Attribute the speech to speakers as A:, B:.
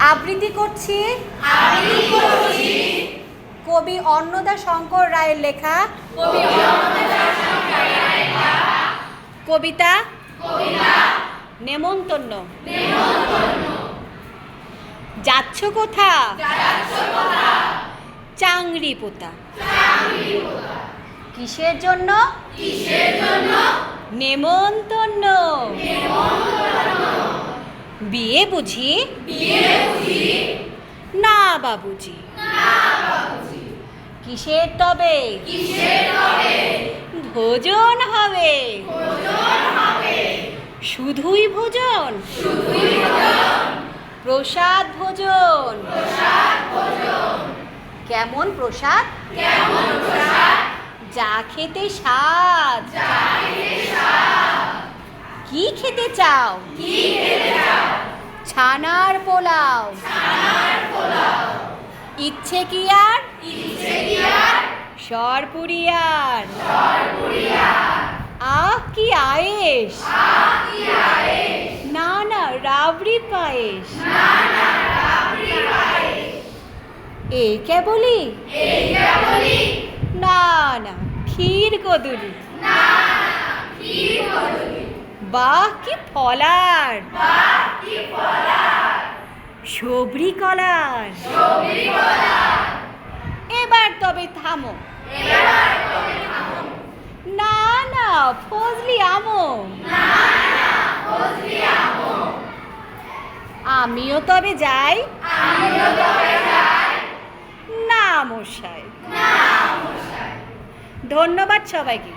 A: আবৃত্তি করছি কবি অন্নদা শঙ্কর রায়ের লেখা কবিতা নেমন্তন্ন। যাচ্ছ কোথা? চাংড়ি পোতা। কিসের জন্য? নেমন্তন্ন। বিয়ে বুঝি? না বাবুজি। কিসের তবে? ভোজন হবে। শুধুই ভোজন? প্রসাদ ভোজন। কেমন প্রসাদ? যা খেতে স্বাদ। কি খেতে চাও? ছানার পোলাও। ইচ্ছে কি আর? সরপুরিয়ার। আহ কি আয়েশ! না না রাবড়ি পায়েস। এই কেবলি? না না ক্ষীর কদলি। বাহ কি ফলার! সবরি কলার। এবার তবে থামো। না না ফজলি আমো। আমিও তবে যাই। না মশাই। ধন্যবাদ সবাইকে।